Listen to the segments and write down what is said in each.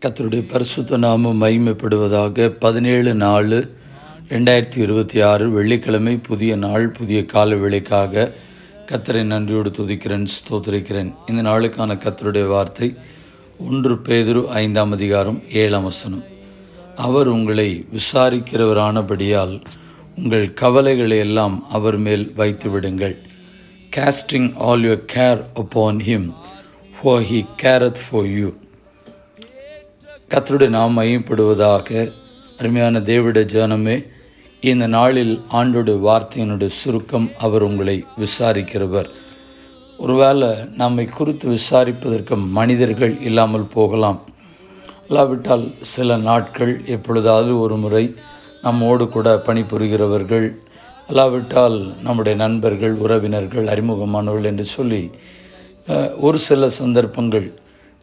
கர்த்தருடைய பரிசுத்த நாமம் மகிமைப்படுவதாக. 17/4/2026 வெள்ளிக்கிழமை, புதிய நாள், புதிய கால வேளைக்காக கர்த்தரை நன்றியோடு துதிக்கிறேன், ஸ்தோத்திரிக்கிறேன். இந்த நாளுக்கான கர்த்தருடைய வார்த்தை 1 பேதுரு 5:7. அவர் உங்களை விசாரிக்கிறவரானபடியால் உங்கள் கவலைகளை எல்லாம் அவர் மேல் வைத்து விடுங்கள். Casting all your care upon him, for he careth for you. கர்த்தருடைய நாம் மகிமைப்படுவதாக. அருமையான தேவனுடைய ஜனமே, இந்த நாளில் ஆண்டோடைய வார்த்தையினுடைய சுருக்கம், அவர் உங்களை விசாரிக்கிறவர். ஒருவேளை நம்மை குறித்து விசாரிப்பதற்கு மனிதர்கள் இல்லாமல் போகலாம். இல்லாவிட்டால் சில நாட்கள் எப்பொழுதாவது ஒரு முறை நம்மோடு கூட பணிபுரிகிறவர்கள், அல்லாவிட்டால் நம்முடைய நண்பர்கள், உறவினர்கள், அறிமுகமானவர்கள் என்று சொல்லி ஒரு சில சந்தர்ப்பங்கள்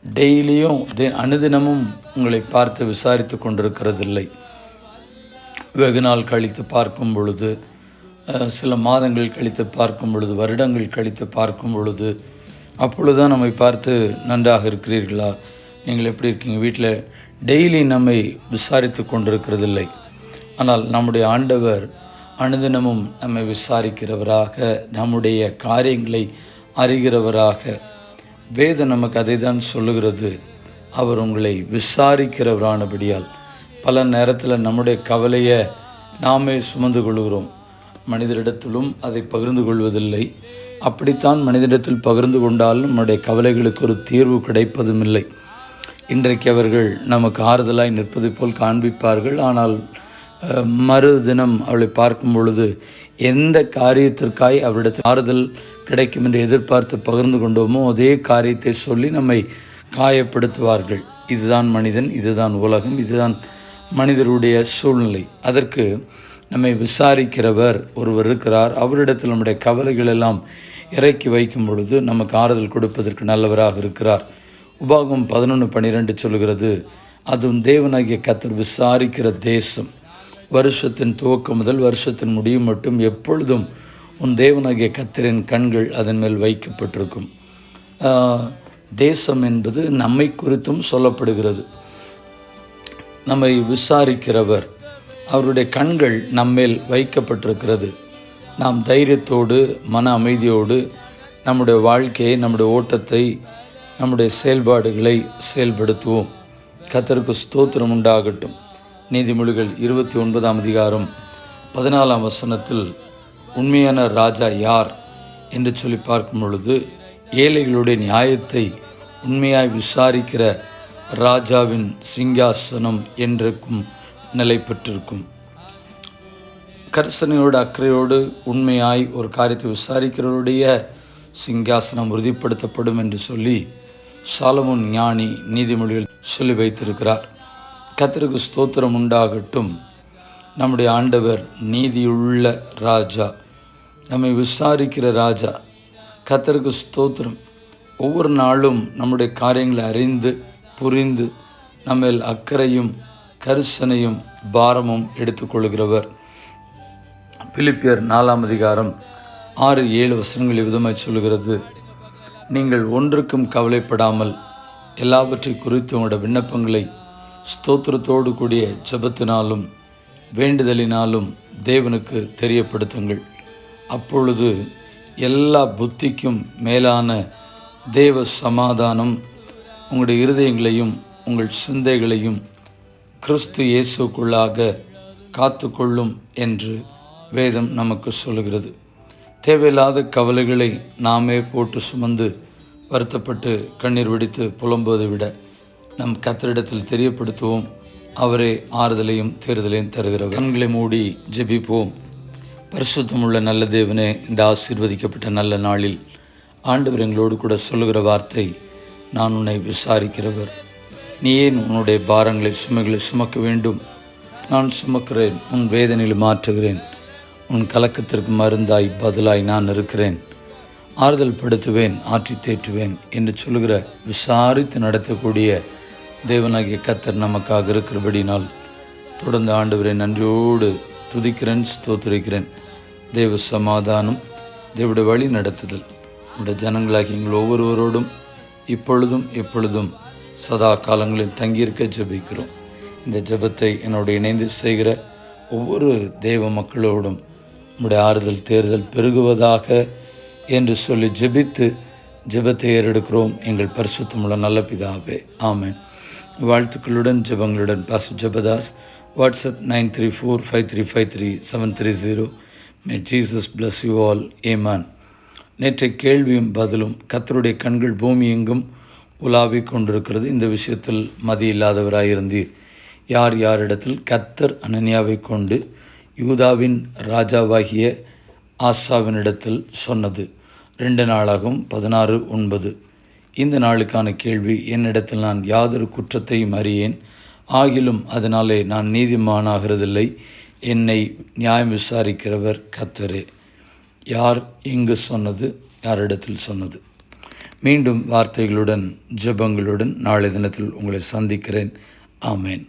டெய்லியும் அனுதினமும் உங்களை பார்த்து விசாரித்து கொண்டிருக்கிறதில்லை. வெகு நாள் கழித்து பார்க்கும் பொழுது, சில மாதங்கள் கழித்து பார்க்கும் பொழுது, வருடங்கள் கழித்து பார்க்கும் பொழுது, அப்பொழுதுதான் நம்மை பார்த்து நன்றாக இருக்கிறீர்களா, நீங்கள் எப்படி இருக்கீங்க, வீட்டில் டெய்லி நம்மை விசாரித்து கொண்டிருக்கிறதில்லை. ஆனால் நம்முடைய ஆண்டவர் அனுதினமும் நம்மை விசாரிக்கிறவராக, நம்முடைய காரியங்களை அறிகிறவராக. வேதம் நமக்கு அதை தான் சொல்லுகிறது. அவர் உங்களை விசாரிக்கிறவரானபடியால். பல நேரத்தில் நம்முடைய கவலையை நாமே சுமந்து கொள்கிறோம். மனிதரிடத்திலும் அதை பகிர்ந்து கொள்வதில்லை. அப்படித்தான் மனிதரிடத்தில் பகிர்ந்து கொண்டாலும் நம்முடைய கவலைகளுக்கு ஒரு தீர்வு கிடைப்பதும் இல்லை. இன்றைக்கு அவர்கள் நமக்கு ஆறுதலாய் நிற்பது போல் காண்பிப்பார்கள். ஆனால் மறுதினம் அவளை பார்க்கும் பொழுது எந்த காரியத்திற்காய் அவரிடத்தில் ஆறுதல் கிடைக்கும் என்று எதிர்பார்த்து பகிர்ந்து கொண்டோமோ அதே காரியத்தை சொல்லி நம்மை காயப்படுத்துவார்கள். இதுதான் மனிதன், இதுதான் உலகம், இதுதான் மனிதருடைய சூழ்நிலை. அதற்கு நம்மை விசாரிக்கிறவர் ஒருவர் இருக்கிறார். அவரிடத்தில் நம்முடைய கவலைகள் எல்லாம் இறக்கி வைக்கும் பொழுது நமக்கு ஆறுதல் கொடுப்பதற்கு நல்லவராக இருக்கிறார். உபாகமம் 11:12 சொல்கிறது, அதுவும் தேவனாகிய கர்த்தர் விசாரிக்கிற தேசம். வருஷத்தின் துவக்கம் முதல் வருஷத்தின் முடியும் மட்டும் எப்பொழுதும் உன் தேவனாகிய கர்த்தரின் கண்கள் அதன் மேல் வைக்கப்பட்டிருக்கும். தேசம் என்பது நம்மை குறித்தும் சொல்லப்படுகிறது. நம்மை விசாரிக்கிறவர், அவருடைய கண்கள் நம்மேல் வைக்கப்பட்டிருக்கிறது. நாம் தைரியத்தோடு, மன அமைதியோடு நம்முடைய வாழ்க்கையை, நம்முடைய ஓட்டத்தை, நம்முடைய செயல்பாடுகளை செயல்படுத்துவோம். கர்த்தருக்கு ஸ்தோத்திரம் உண்டாகட்டும். நீதிமொழிகள் 29:14 உண்மையான ராஜா யார் என்று சொல்லி பார்க்கும் பொழுது, ஏழைகளுடைய நியாயத்தை உண்மையாய் விசாரிக்கிற ராஜாவின் சிங்காசனம் என்றும் நிலை பெற்றிருக்கும். கரிசனையோடு, அக்கறையோடு, உண்மையாய் ஒரு காரியத்தை விசாரிக்கிறவருடைய சிங்காசனம் உறுதிப்படுத்தப்படும் என்று சொல்லி சாலமோன் ஞானி நீதிமொழிகள் சொல்லி வைத்திருக்கிறார். கர்த்தருக்கு ஸ்தோத்திரம் உண்டாகட்டும். நம்முடைய ஆண்டவர் நீதியுள்ள ராஜா, நம்மை விசாரிக்கிற ராஜா. கர்த்தருக்கு ஸ்தோத்திரம். ஒவ்வொரு நாளும் நம்முடைய காரியங்களை அறிந்து புரிந்து நம்மேல் அக்கறையும் கரிசனையும் பாரமும் எடுத்துக்கொள்கிறவர். பிலிப்பியர் 4:6-7 விதமாய் சொல்கிறது, நீங்கள் ஒன்றுக்கும் கவலைப்படாமல் எல்லாவற்றை குறித்து உங்களுடைய விண்ணப்பங்களை ஸ்தோத்திரத்தோடு கூடிய ஜெபத்தினாலும் வேண்டுதலினாலும் தேவனுக்கு தெரியப்படுத்துங்கள். அப்பொழுது எல்லா புத்திக்கும் மேலான தேவ சமாதானம் உங்களுடைய இருதயங்களையும் உங்கள் சிந்தைகளையும் கிறிஸ்து இயேசுக்குள்ளாக காத்துக்கொள்ளும் என்று வேதம் நமக்கு சொல்கிறது. தேவையில்லாத கவலைகளை நாமே போட்டு சுமந்து வருத்தப்பட்டு கண்ணீர் வெடித்து புலம்புவதை விட நம் கர்த்தரிடத்தில் தெரியப்படுத்துவோம். அவரே ஆறுதலையும் தேறுதலையும் தருகிறவர். கண்களை மூடி ஜெபிப்போம். பரிசுத்தமுள்ள நல்ல தேவனே, இந்த ஆசீர்வதிக்கப்பட்ட நல்ல நாளில் ஆண்டவர் எங்களோடு கூட சொல்லுகிற வார்த்தை, நான் உன்னை விசாரிக்கிறவர். நீ ஏன் உன்னுடைய பாரங்களை, சுமைகளை சுமக்க வேண்டும்? நான் சுமக்கிறேன். உன் வேதனையில் மாற்றுகிறேன். உன் கலக்கத்திற்கு மருந்தாய் பதிலாய் நான் இருக்கிறேன். ஆறுதல் படுத்துவேன், ஆற்றி தேற்றுவேன் என்று சொல்லுகிற விசாரித்து நடத்தக்கூடிய தேவனாகிய கர்த்தர் நமக்காக இருக்கிறபடினால் தொடர்ந்து ஆண்டவரை நன்றியோடு துதிக்கிறேன், ஸ்தோத்திரிக்கிறேன். தேவ சமாதானம், தேவனுடைய வழி நடத்துதல் நம்முடைய ஜனங்களாகி எங்கள் ஒவ்வொருவரோடும் இப்பொழுதும் எப்பொழுதும் சதா காலங்களில் தங்கியிருக்க ஜெபிக்கிறோம். இந்த ஜெபத்தை என்னோடு இணைந்து செய்கிற ஒவ்வொரு தேவ மக்களோடும் உம்முடைய ஆறுதல் தேறுதல் பெருகுவதாக என்று சொல்லி ஜெபித்து ஜெபத்தை ஏறெடுக்கிறோம். எங்கள் பரிசுத்தமுள்ள நல்ல பிதாவே, ஆமென். வாழ்த்துக்களுடன் ஜெபங்களுடன் pastor Jebadas. WhatsApp 9345353730. May Jesus bless you all. ஏமான். நேற்றைய கேள்வியும் பதிலும். கர்த்தருடைய கண்கள் பூமி எங்கும் உலாவிக் கொண்டிருக்கிறது. இந்த விஷயத்தில் மதி இல்லாதவராயிருந்தீர். யார் யாரிடத்தில் கர்த்தர் அனனியாவை கொண்டு யூதாவின் ராஜாவாகிய ஆசாவினிடத்தில் சொன்னது? 2 நாளாகும் 16:9. இந்த நாளுக்கான கேள்வி. என்னிடத்தில் நான் யாதொரு குற்றத்தையும் அறியேன், ஆகிலும் அதனாலே நான் நீதிமானாகிறதில்லை. என்னை நியாயம் விசாரிக்கிறவர் கர்த்தரே. யார் இங்கு சொன்னது? யாரிடத்தில் சொன்னது? மீண்டும் வார்த்தைகளுடன் ஜெபங்களுடன் நாளை தினத்தில் உங்களை சந்திக்கிறேன். ஆமேன்.